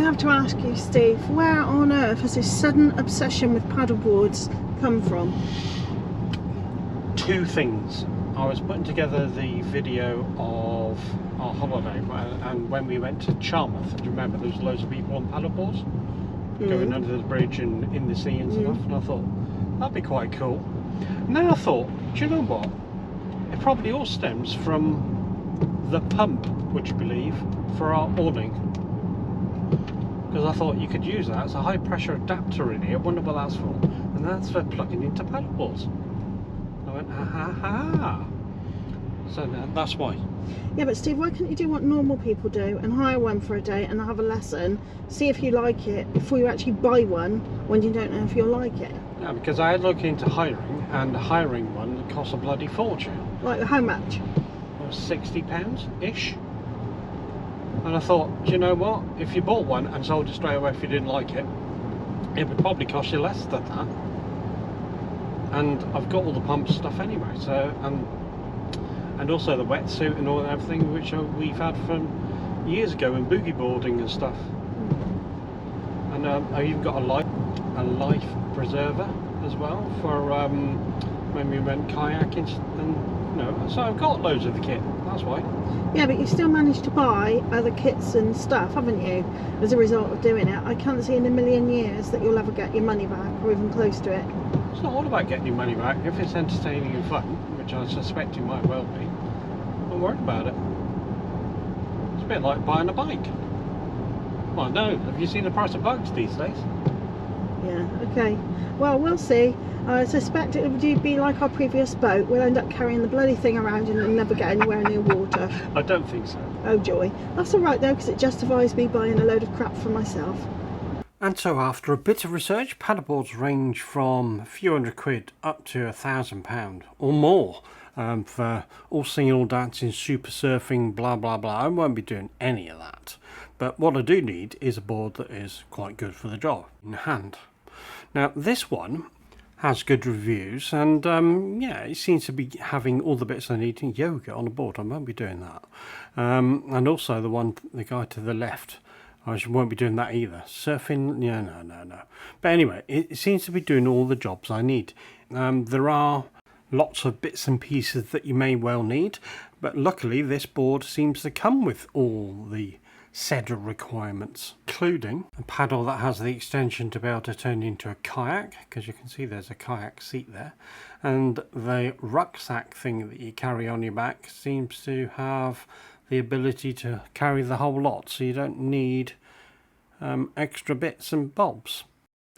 have to ask you, Steve, where on earth has this sudden obsession with paddleboards come from? Two things. I was putting together the video of our holiday, and when we went to Charmouth, do you remember there's loads of people on paddleboards going under the bridge and in the sea and stuff, and I thought that'd be quite cool. And then I thought, do you know what, it probably all stems from the pump, would you believe, for our awning, because I thought you could use that as a high pressure adapter in here. I wonder what that's for, and that's for plugging into paddleboards. I went, ha. So that's why. Yeah, but Steve, why can't you do what normal people do and hire one for a day and have a lesson, see if you like it before you actually buy one when you don't know if you'll like it? Yeah, because I had looked into hiring, and hiring one costs a bloody fortune. Like how much? £60-ish. And I thought, do you know what? If you bought one and sold it straight away if you didn't like it, it would probably cost you less than that. And I've got all the pump stuff anyway, so and also the wetsuit and all that everything, which we've had from years ago in boogie boarding and stuff. And I've even got a life preserver as well for when we went kayaking, and you know, so I've got loads of the kit. That's why. Yeah, but you still managed to buy other kits and stuff, haven't you, as a result of doing it? I can't see in a million years that you'll ever get your money back, or even close to it. It's not all about getting your money back. If it's entertaining and fun, which I suspect it might well be, don't worry about it. It's a bit like buying a bike. Well, no, have you seen the price of bikes these days? Yeah, okay. Well, we'll see. I suspect it would be like our previous boat. We'll end up carrying the bloody thing around and never get anywhere near water. I don't think so. Oh joy. That's alright though, because it justifies me buying a load of crap for myself. And so after a bit of research, paddleboards range from a few £100 up to £1,000 or more for all singing, all dancing, super surfing, blah blah blah. I won't be doing any of that. But what I do need is a board that is quite good for the job in hand. Now this one has good reviews, and yeah, it seems to be having all the bits I need in yoga on the board. I won't be doing that. And also the guy to the left, I won't be doing that either. Surfing, yeah, no. But anyway, it seems to be doing all the jobs I need. There are lots of bits and pieces that you may well need, but luckily this board seems to come with all the said requirements, including a paddle that has the extension to be able to turn into a kayak, because you can see there's a kayak seat there, and the rucksack thing that you carry on your back seems to have the ability to carry the whole lot, so you don't need extra bits and bobs.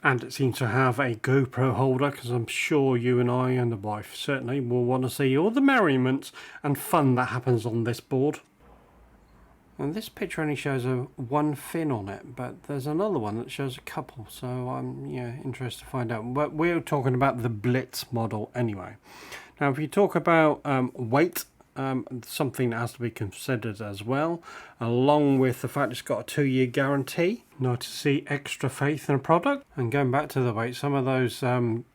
And it seems to have a GoPro holder, because I'm sure you and I and the wife certainly will want to see all the merriment and fun that happens on this board. And this picture only shows one fin on it, but there's another one that shows a couple, so I'm interested to find out. But we're talking about the Blitz model anyway. Now if you talk about weight, something that has to be considered as well, along with the fact it's got a 2-year guarantee. Nice to see extra faith in a product. And going back to the weight, some of those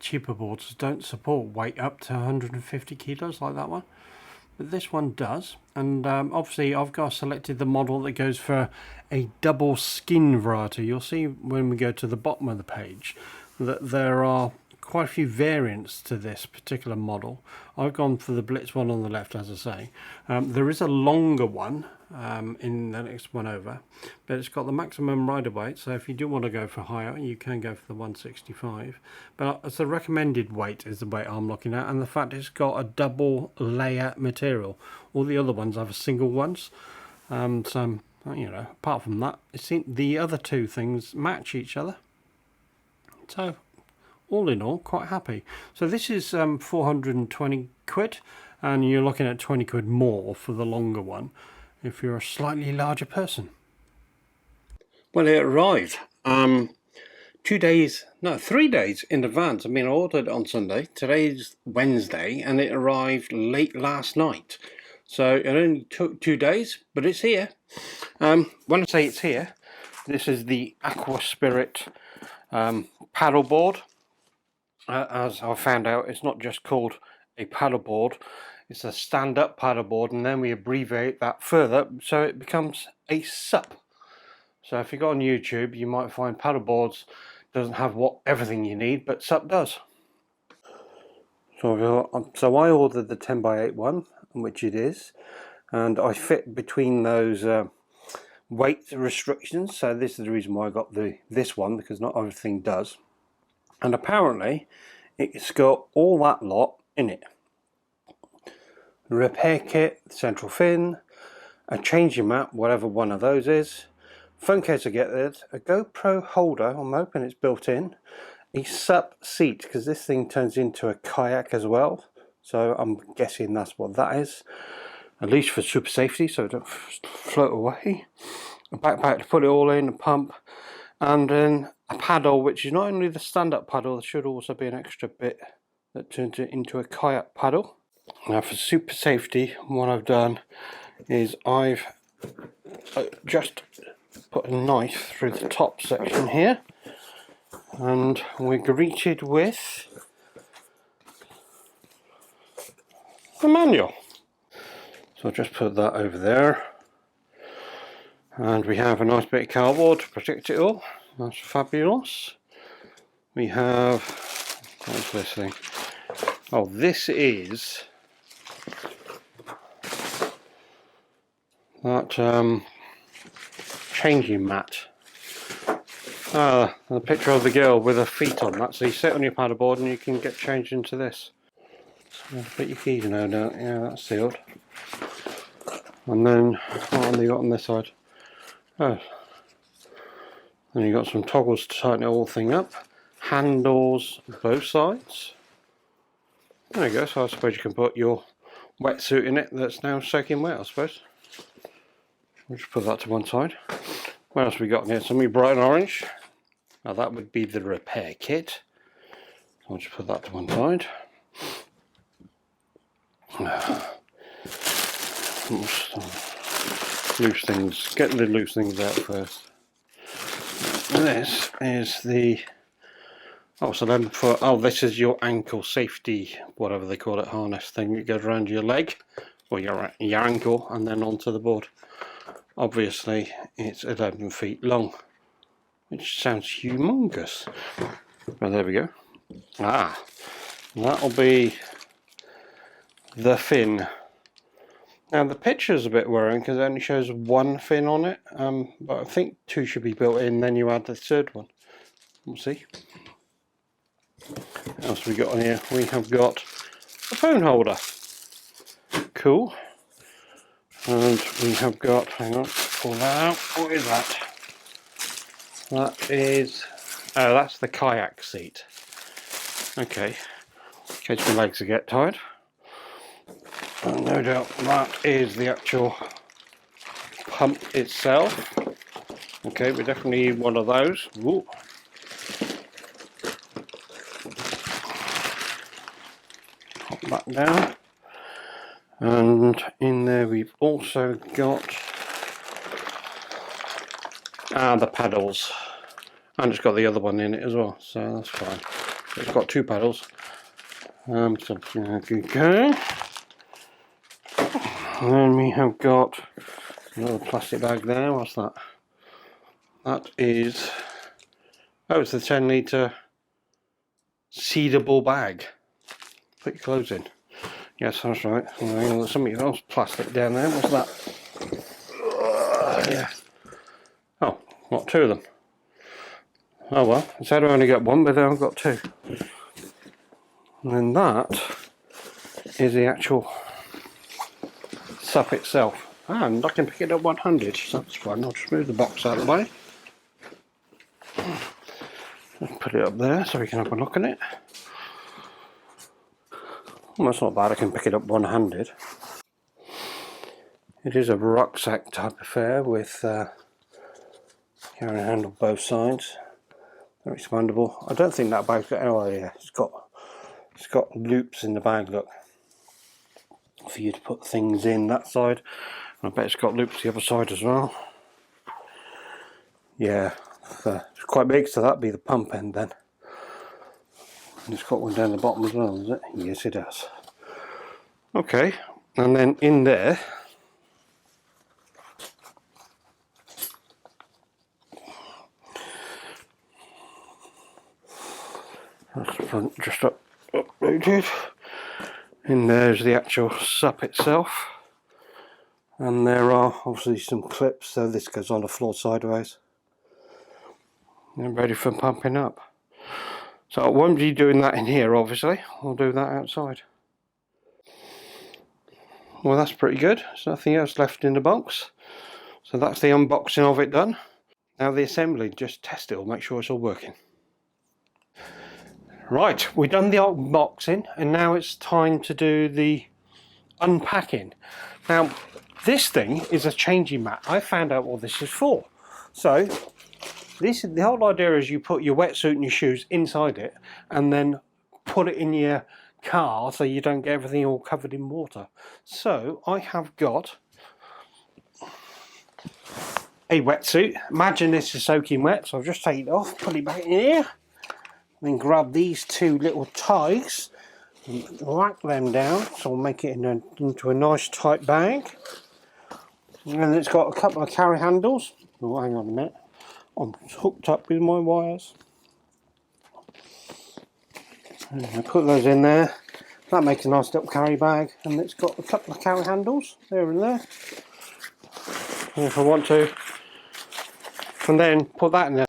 cheaper boards don't support weight up to 150 kilos like that one. But this one does, and obviously I've got selected the model that goes for a double skin variety. You'll see when we go to the bottom of the page that there are quite a few variants to this particular model. I've gone for the Blitz one on the left, as I say. There is a longer one in the next one over, but it's got the maximum rider weight, so if you do want to go for higher, you can go for the 165. But as the recommended weight is the weight I'm looking at, and the fact it's got a double layer material. All the other ones have a single ones. So, apart from that, the other two things match each other. So, all in all, quite happy. So this is 420 quid, and you're looking at 20 quid more for the longer one if you're a slightly larger person. Well, it arrived 3 days in advance. I mean, I ordered it on Sunday. Today's Wednesday, and it arrived late last night. So it only took 2 days, but it's here. When I say it's here, this is the Aqua Spirit paddleboard. As I found out, it's not just called a paddleboard, it's a stand-up paddleboard, and then we abbreviate that further so it becomes a SUP. So if you go on YouTube, you might find paddleboards doesn't have everything you need, but SUP does. So I ordered the 10x8 one, which it is, and I fit between those weight restrictions. So this is the reason why I got this one, because not everything does. And apparently it's got all that lot in it. Repair kit, central fin, a changing mat, whatever one of those is, phone case to get it, a GoPro holder, I'm hoping it's built in, a SUP seat, because this thing turns into a kayak as well, so I'm guessing that's what that is, at least for super safety so it don't float away, a backpack to put it all in, a pump, and then a paddle, which is not only the stand-up paddle, there should also be an extra bit that turns it into a kayak paddle. Now for super safety, what I've done is I've just put a knife through the top section here, and we're greeted with the manual. So I'll just put that over there, and we have a nice bit of cardboard to protect it all. That's fabulous. We have, what's this thing? Oh, this is that changing mat. The picture of the girl with her feet on that, so you sit on your paddleboard and you can get changed into this. So put your keys now down. Yeah, that's sealed. And then what have you got on this side? Oh, then you got some toggles to tighten the whole thing up. Handles both sides. There you go. So I suppose you can put your wetsuit in it that's now soaking wet, I suppose. We'll just put that to one side. What else have we got in here? Something bright and orange. Now that would be the repair kit. So I'll just put that to one side. Loose things. Get the loose things out first. This is the. Oh, so then this is your ankle safety, whatever they call it, harness thing. It goes around your leg, or your ankle, and then onto the board. Obviously, it's 11 feet long, which sounds humongous. Well, there we go. That'll be the fin. Now the picture's a bit worrying because it only shows one fin on it, but I think two should be built in, then you add the third one. We'll see. What else have we got on here? We have got a phone holder. Cool. And we have got, hang on, pull that out. What is that? That is, oh, that's the kayak seat. Okay, in case my legs get tired. And no doubt that is the actual pump itself. Okay, we definitely need one of those. Ooh. Pop that down. And in there we've also got the paddles, and it's got the other one in it as well, so that's fine. It's got two paddles. So okay. And then we have got another plastic bag there. What's that? That is, oh, it's the 10-litre seedable bag. Put your clothes in. Yes, that's right. There's something else plastic down there. What's that? Yeah. Oh, what, two of them? Oh well, I said I only got one, but then I've got two. And then that is the actual SUP itself. And I can pick it up one-handed, so that's fine. I'll just move the box out of the way. Just put it up there so we can have a look at it. Well, that's not bad, I can pick it up one-handed. It is a rucksack type affair with carrying handle both sides. They're expandable. I don't think that bag's got, oh yeah, it's got loops in the bag, look, for you to put things in that side. And I bet it's got loops the other side as well. Yeah, it's quite big, so that'd be the pump end then. And it's got one down the bottom as well, does it? Yes, it does. Okay, and then in there That's the front just uploaded. And there's the actual sup itself. And there are obviously some clips, so this goes on the floor sideways. And ready for pumping up. So I won't be doing that in here, obviously. I'll do that outside. Well, that's pretty good. There's nothing else left in the box. So that's the unboxing of it done. Now the assembly, just test it all, make sure it's all working. Right, we've done the unboxing and now it's time to do the unpacking. Now this thing is a changing mat. I found out what this is for. So the whole idea is you put your wetsuit and your shoes inside it and then put it in your car so you don't get everything all covered in water. So I have got a wetsuit. Imagine this is soaking wet, so I've just taken it off, put it back in here, then grab these two little ties and whack them down, so I'll make it into a nice tight bag. And it's got a couple of carry handles. Oh, hang on a minute, I'm hooked up with my wires. And I put those in there. That makes a nice little carry bag, and it's got a couple of carry handles there and there. And if I want to, and then put that in there.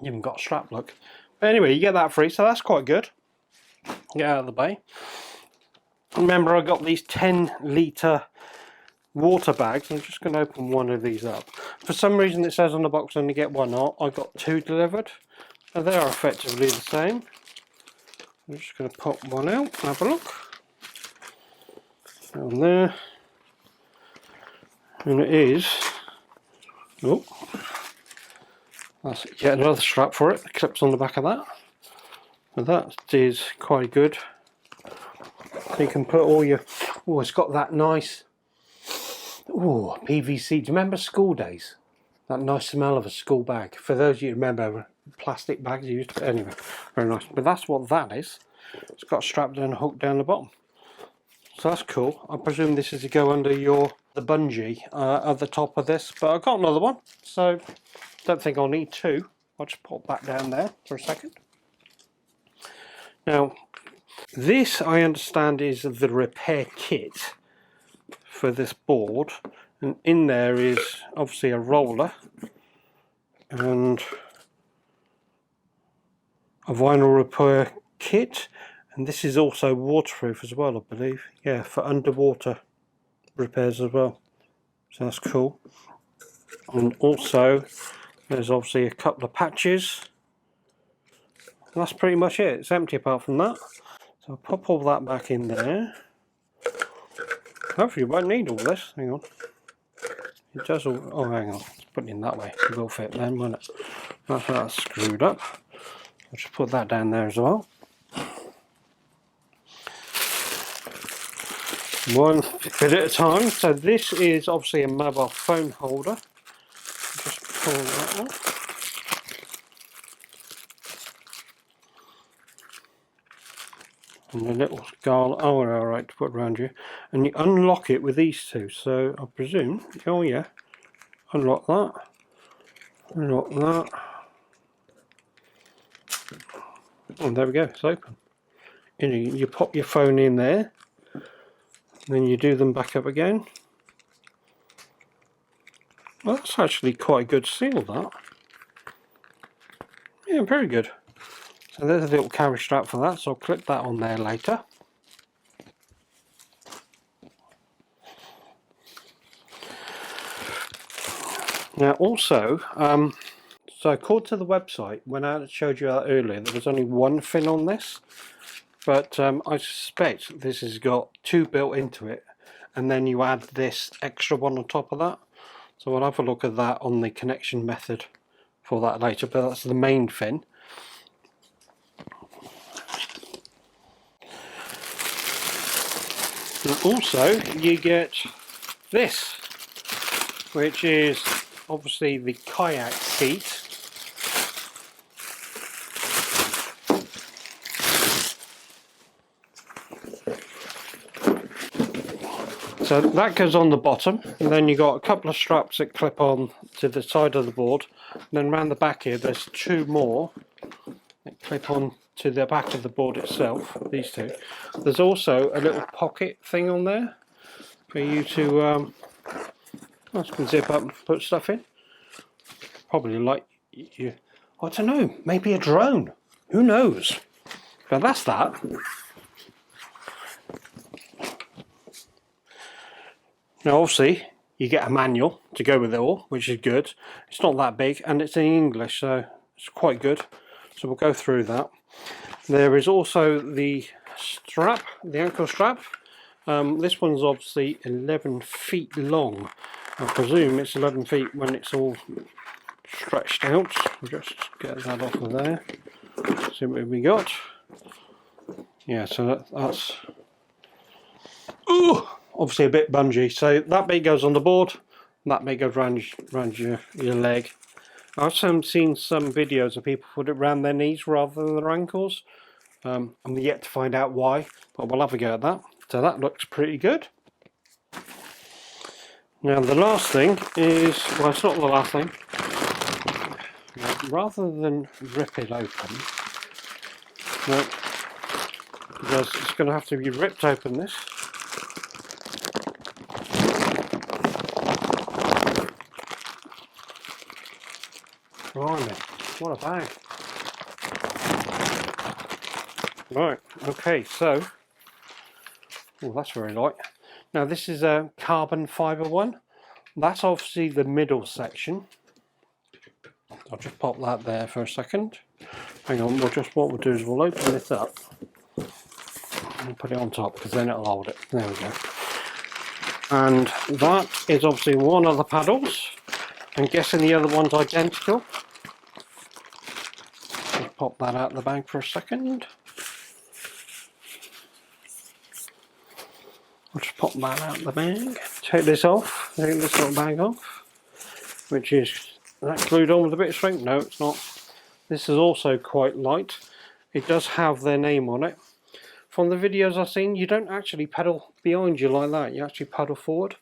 You haven't got a strap, look. But anyway, you get that free, so that's quite good. Get out of the bay. Remember, I got these 10-litre water bags. I'm just going to open one of these up. For some reason, it says on the box only get one. I got two delivered. Now they are effectively the same. I'm just going to pop one out and have a look. Down there. And it is, oh, that's yet another strap for it. The clips on the back of that. And that is quite good. So you can put all your, oh, it's got that nice, oh, PVC. Do you remember school days? That nice smell of a school bag. For those of you who remember plastic bags you used to, anyway, very nice. But that's what that is. It's got a strap down and a hook down the bottom. So that's cool. I presume this is to go under the bungee at the top of this, but I've got another one, so don't think I'll need two. I'll just pop that down there for a second. Now, this I understand is the repair kit for this board, and in there is obviously a roller and a vinyl repair kit. And this is also waterproof as well, I believe. Yeah, for underwater repairs as well. So that's cool. And also, there's obviously a couple of patches. And that's pretty much it. It's empty apart from that. So I'll pop all that back in there. Hopefully you won't need all this. Hang on. It does all... Oh, hang on. Let's put it in that way. It will fit then, won't it? That's screwed up. I'll just put that down there as well. One bit at a time. So this is obviously a mobile phone holder. Just pull that off. And the little scarlet, oh, alright, to put around you. And you unlock it with these two. So I presume, oh yeah, unlock that. Unlock that. And there we go, it's open. And you pop your phone in there. Then you do them back up again. Well, that's actually quite a good seal, that. Yeah, very good. So there's a little carry strap for that, so I'll clip that on there later. Now also, so according to the website, when I showed you that earlier, there was only one fin on this. But I suspect this has got two built into it, and then you add this extra one on top of that. So we'll have a look at that on the connection method for that later, but that's the main fin. And also you get this, which is obviously the kayak seat. So that goes on the bottom, and then you've got a couple of straps that clip on to the side of the board, and then around the back here there's two more that clip on to the back of the board itself, these two, there's also a little pocket thing on there for you to you can zip up and put stuff in. Probably like you, I don't know, maybe a drone. Who knows? But that's that. Now obviously you get a manual to go with it all, which is good. It's not that big and it's in English, so it's quite good. So we'll go through that. There is also the strap, the ankle strap. This one's obviously 11 feet long. I presume it's 11 feet when it's all stretched out. Just get that off of there. See what we got. Yeah, so that's obviously a bit bungee. So that bit goes on the board, and that bit goes around your leg. I've seen some videos of people put it around their knees rather than their ankles. I'm yet to find out why, but we'll have a go at that. So that looks pretty good. Now the last thing is, well, it's not the last thing. Rather than rip it open, because it's going to have to be ripped open, this. Blimey, what a bag. Right, okay, so, oh, that's very light. Now this is a carbon fibre one. That's obviously the middle section. I'll just pop that there for a second. Hang on, what we'll do is we'll open this up and put it on top, because then it'll hold it. There we go. And that is obviously one of the paddles. I'm guessing the other one's identical. Just pop that out of the bag for a second. I'll just pop that out of the bag. Take this off. Take this little bag off. Which is that glued on with a bit of string? No, it's not. This is also quite light. It does have their name on it. From the videos I've seen, you don't actually pedal behind you like that. You actually pedal forward.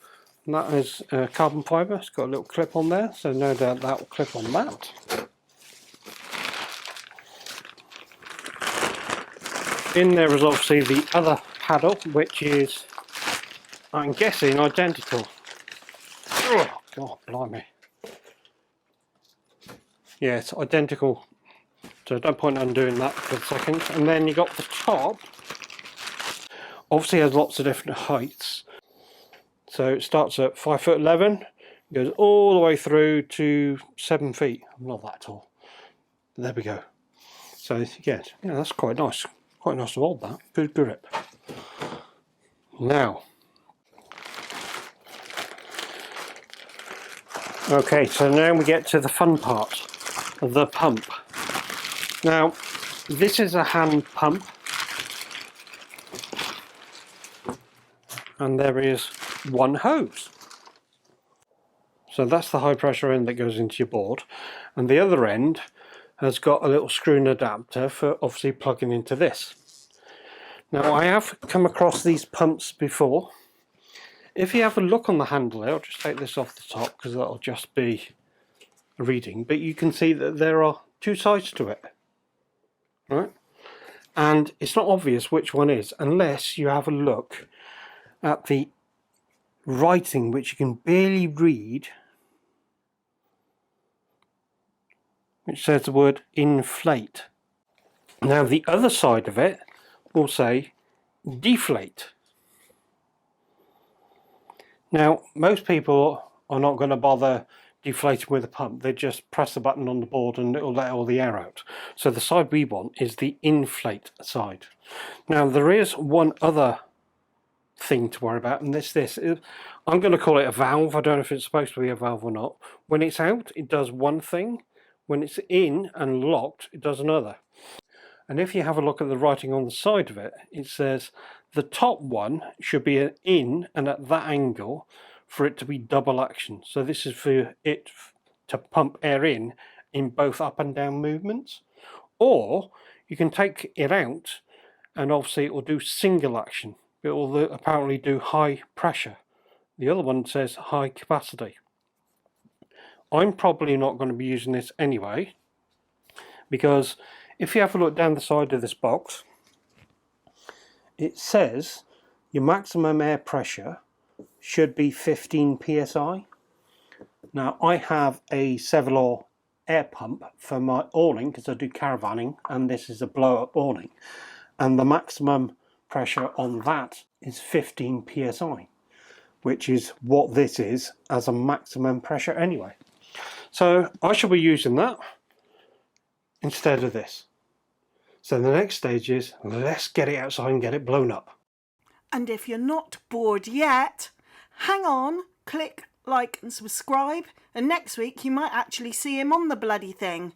And that is carbon fibre. It's got a little clip on there, so no doubt that will clip on that. In there is obviously the other paddle, which is, I'm guessing, identical. Oh, God, blimey. Yeah, it's identical. So don't point undoing that for a second. And then you got the top. Obviously has lots of different heights. So it starts at 5'11", goes all the way through to 7 feet. I'm not that tall. But there we go. So yeah, that's quite nice. Quite nice to hold that. Good grip. Now, okay, so now we get to the fun part, the pump. Now, this is a hand pump, and there is one hose. So that's the high pressure end that goes into your board, and the other end has got a little screw and adapter for obviously plugging into this. Now I have come across these pumps before. If you have a look on the handle there, I'll just take this off the top because that'll just be a reading, but you can see that there are two sides to it, right? And it's not obvious which one is unless you have a look at the writing, which you can barely read, which says the word inflate. Now the other side of it will say deflate. Now most people are not going to bother deflating with a pump. They just press the button on the board and it will let all the air out. So the side we want is the inflate side. Now there is one other thing to worry about, and I'm going to call it a valve. I don't know if it's supposed to be a valve or not. When it's out, it does one thing. When it's in and locked, it does another. And if you have a look at the writing on the side of it, it says the top one should be an in and at that angle for it to be double action. So this is for it to pump air in both up and down movements. Or you can take it out and obviously it will do single action. It will apparently do high pressure. The other one says high capacity. I'm probably not going to be using this anyway, because if you have a look down the side of this box, it says your maximum air pressure should be 15 psi. Now I have a Sevillor air pump for my awning because I do caravanning, and this is a blow up awning, and the maximum pressure on that is 15 psi, which is what this is as a maximum pressure anyway. So I shall be using that instead of this. So the next stage is, let's get it outside and get it blown up. And if you're not bored yet, hang on, click like and subscribe, and next week you might actually see him on the bloody thing.